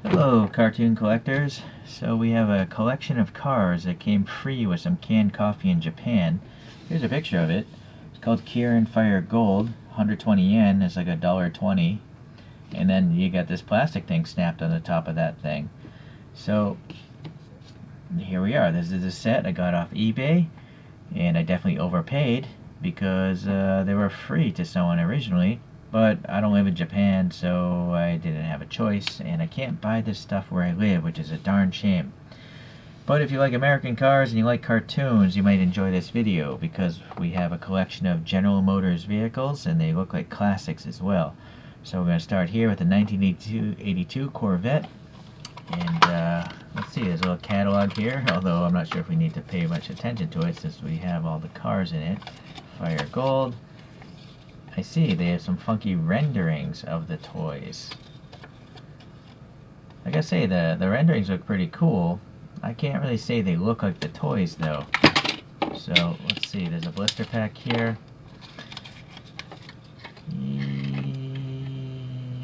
Hello, cartoon collectors. So we have a collection of cars that came free with some canned coffee in Japan. Here's a picture of it. It's called Kirin Fire Gold, 120 yen. It's like $1.20. And then you got this plastic thing snapped on the top of that thing. So here we are. This is a set I got off eBay, and I definitely overpaid because they were free to someone originally. But I don't live in Japan, so I didn't have a choice, and I can't buy this stuff where I live, which is a darn shame. But if you like American cars and you like cartoons, you might enjoy this video, because we have a collection of General Motors vehicles, and they look like classics as well. So we're going to start here with the 1982 Corvette, and let's see, there's a little catalog here, although I'm not sure if we need to pay much attention to it since we have all the cars in it. Fire Gold. I see, they have some funky renderings of the toys. I gotta say, the renderings look pretty cool. I can't really say they look like the toys, though. So, let's see, there's a blister pack here.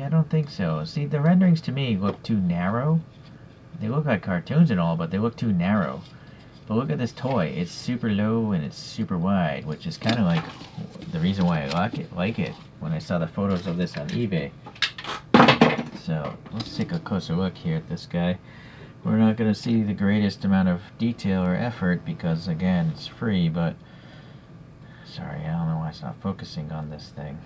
I don't think so. See, the renderings to me look too narrow. They look like cartoons and all, but they look too narrow. But look at this toy. It's super low and it's super wide, which is kind of like the reason why I like it when I saw the photos of this on eBay. So let's take a closer look here at this guy. We're not going to see the greatest amount of detail or effort because, again, it's free, but sorry, I don't know why it's not focusing on this thing.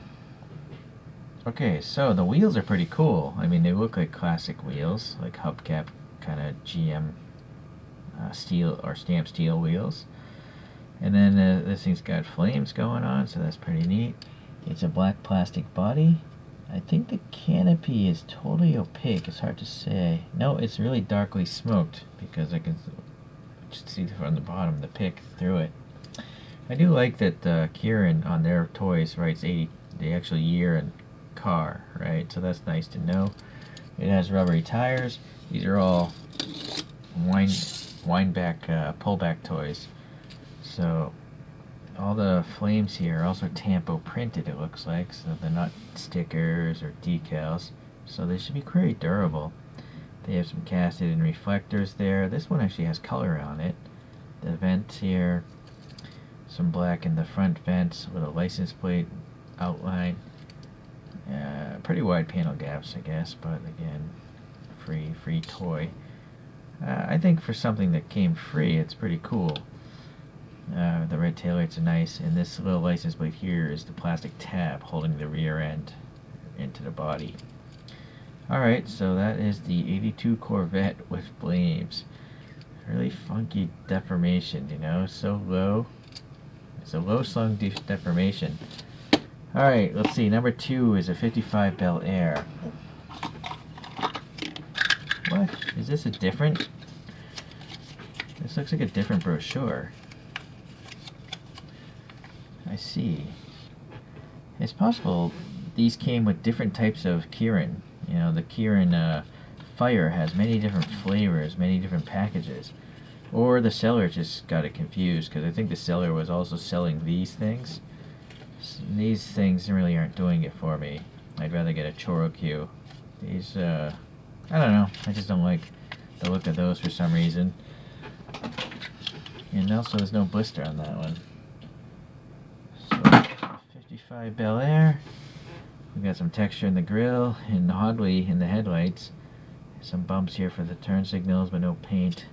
Okay, so the wheels are pretty cool. I mean, they look like classic wheels, like hubcap kind of GM steel or stamped steel wheels. And then this thing's got flames going on, so that's pretty neat. It's a black plastic body. I think the canopy is totally opaque. It's hard to say. No, it's really darkly smoked because I can just see from the bottom the pick through it. I do like that Kirin on their toys writes the actual year and car, right? So that's nice to know. It has rubbery tires. These are all pullback toys. So all the flames here are also Tampo printed, it looks like, so they're not stickers or decals, so they should be very durable. They have some casted in reflectors there. This one actually has color on it. The vent here, some black in the front vents with a license plate outline. Pretty wide panel gaps, I guess, but again, free toy. I think for something that came free, it's pretty cool. The red taillights are nice, and this little license plate here is the plastic tab holding the rear end into the body. Alright, so that is the 82 Corvette with flames. Really funky deformation, you know, so low. It's a low slung deformation. Alright, let's see, number 2 is a 55 BelAir. What? Is this a different? This looks like a different brochure. I see. It's possible these came with different types of Kirin. You know, the Kirin Fire has many different flavors, many different packages. Or the seller just got it confused, because I think the seller was also selling these things. So these things really aren't doing it for me. I'd rather get a choro-q. These, I don't know. I just don't like the look of those for some reason. And also there's no blister on that one. So, 55 BelAir. We got some texture in the grill and oddly in the headlights. Some bumps here for the turn signals, but no paint.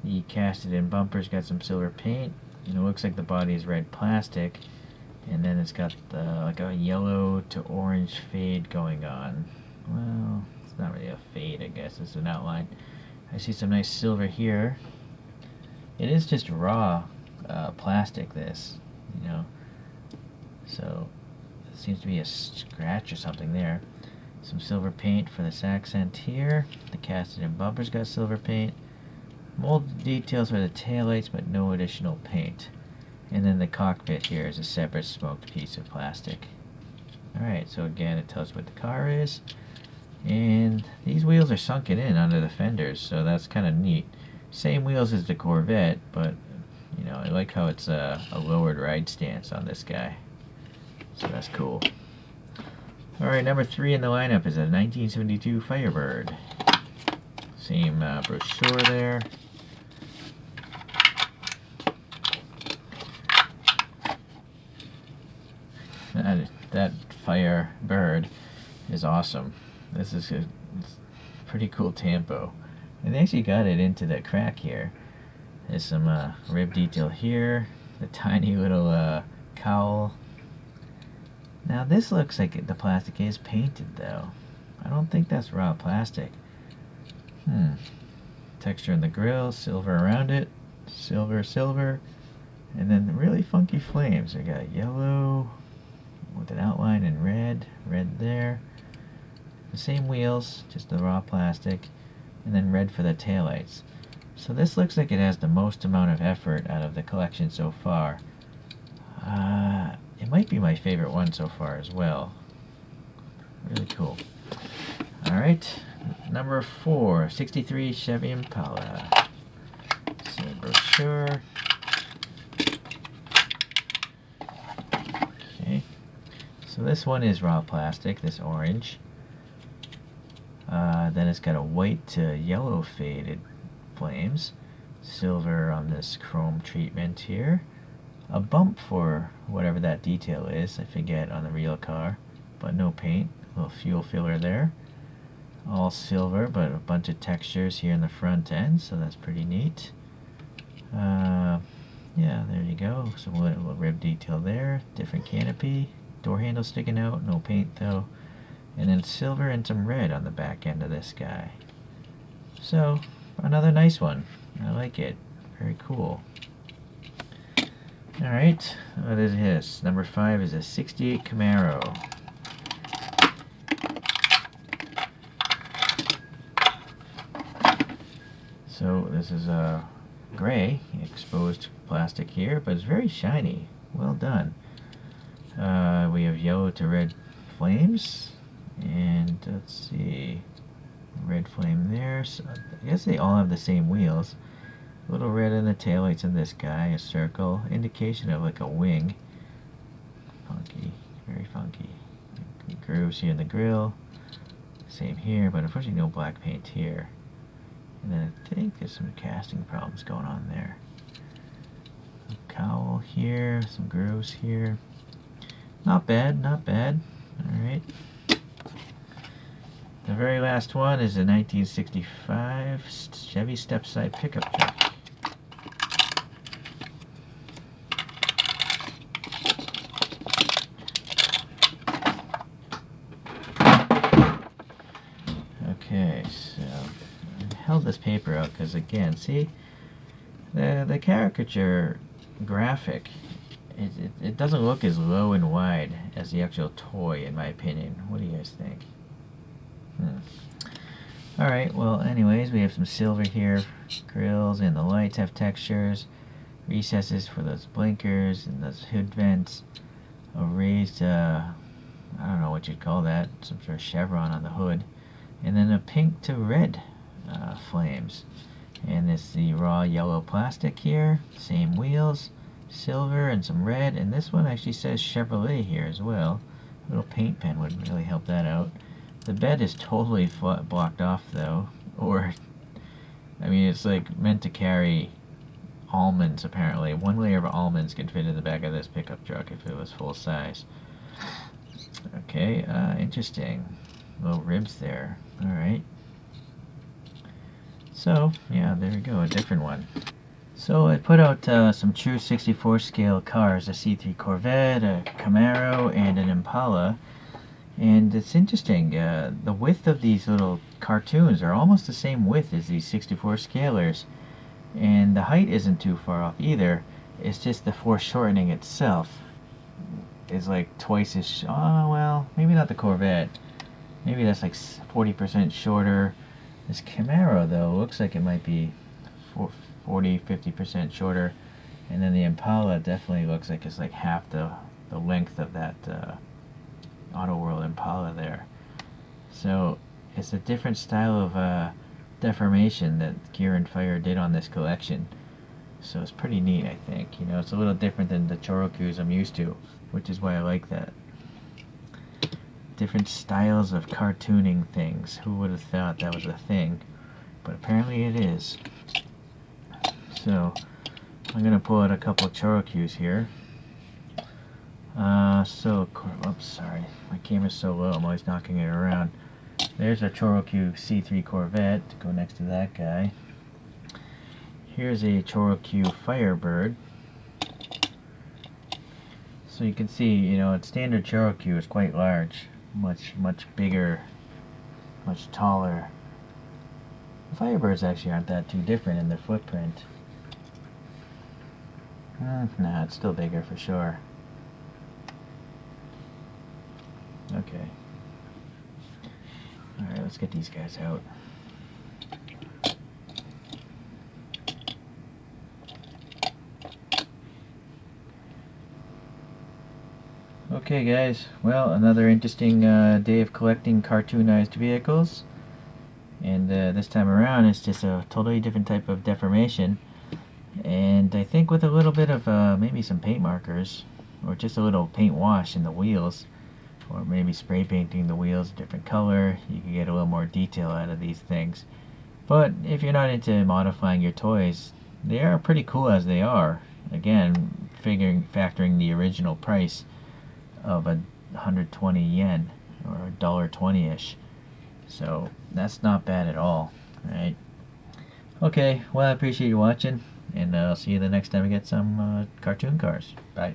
The casted in bumpers got some silver paint. And it looks like the body is red plastic. And then it's got like a yellow to orange fade going on. Well, it's not really a fade, I guess. It's an outline. I see some nice silver here. It is just raw plastic, this, you know. So, it seems to be a scratch or something there. Some silver paint for this accent here. The casted in bumpers got silver paint. Molded details for the taillights, but no additional paint. And then the cockpit here is a separate smoked piece of plastic. Alright, so again, it tells what the car is. And these wheels are sunken in under the fenders, so that's kind of neat. Same wheels as the Corvette, but, you know, I like how it's a lowered ride stance on this guy. So that's cool. Alright, number 3 in the lineup is a 1972 Firebird. Same brochure there. That Firebird is awesome. This is a pretty cool tempo. And they actually got it into the crack here. There's some rib detail here. The tiny little cowl. Now this looks like the plastic is painted though. I don't think that's raw plastic. Texture in the grill, silver around it, silver, silver, and then really funky flames. We got yellow with an outline in red, red there. The same wheels, just the raw plastic, and then red for the taillights. So this looks like it has the most amount of effort out of the collection so far. It might be my favorite one so far as well. Really cool. Alright, number 4, 63 Chevy Impala. Same brochure. Okay, so this one is raw plastic, this orange. Then it's got a white to yellow faded flames, silver on this chrome treatment here, a bump for whatever that detail is, I forget, on the real car, but no paint, a little fuel filler there, all silver but a bunch of textures here in the front end, so that's pretty neat. Yeah, there you go, some little rib detail there, different canopy, door handle sticking out, no paint though, and then silver and some red on the back end of this guy. So another nice one. I like it. Very cool. Alright, what is this? Number 5 is a 68 Camaro. So this is a gray exposed plastic here, but it's very shiny. Well done. We have yellow to red flames, and let's see, red flame there. So I guess they all have the same wheels. A little red in the taillights in this guy, a circle, indication of like a wing. Funky, very funky. Grooves here in the grill, same here, but unfortunately no black paint here. And then I think there's some casting problems going on there. A cowl here, some grooves here. Not bad, not bad. Alright. The very last one is a 1965 Chevy Stepside pickup truck. Okay, so I held this paper out because again, see, the caricature graphic, it doesn't look as low and wide as the actual toy, in my opinion. What do you guys think? Alright, well anyways, we have some silver here, grills, and the lights have textures, recesses for those blinkers and those hood vents, a raised, I don't know what you'd call that, some sort of chevron on the hood, and then a pink to red flames. And it's the raw yellow plastic here, same wheels, silver and some red, and this one actually says Chevrolet here as well. A little paint pen would really help that out. The bed is totally blocked off though, or, I mean, it's like meant to carry almonds apparently. One layer of almonds could fit in the back of this pickup truck if it was full size. Okay, interesting. Little ribs there. Alright. So, yeah, there we go, a different one. So I put out some true 64 scale cars, a C3 Corvette, a Camaro, and an Impala. And it's interesting, the width of these little cartoons are almost the same width as these 64 scalers. And the height isn't too far off either. It's just the foreshortening itself is like twice as, oh well, maybe not the Corvette. Maybe that's like 40% shorter. This Camaro though looks like it might be 40-50% shorter. And then the Impala definitely looks like it's like half the length of that Auto World Impala there. So it's a different style of deformation that Kirin Fire did on this collection. So it's pretty neat, I think. You know, it's a little different than the choro-qs I'm used to, which is why I like that. Different styles of cartooning things. Who would have thought that was a thing? but apparently it is. So I'm gonna pull out a couple of choro-qs here. Oops, sorry, my camera's so low, I'm always knocking it around. There's a choro-q C3 Corvette to go next to that guy. Here's a choro-q Firebird. So you can see, you know, its standard choro-q is quite large, much bigger, much taller. The Firebirds actually aren't that too different in their footprint. Nah, it's still bigger for sure. Okay. Alright, let's get these guys out. Okay guys, well, another interesting day of collecting cartoonized vehicles. And this time around it's just a totally different type of deformation. And I think with a little bit of maybe some paint markers, or just a little paint wash in the wheels, or maybe spray painting the wheels a different color, you can get a little more detail out of these things. But if you're not into modifying your toys, they are pretty cool as they are. Again, factoring the original price of 120 yen, or $1.20-ish. So that's not bad at all, right? Okay, well, I appreciate you watching, and I'll see you the next time we get some cartoon cars. Bye.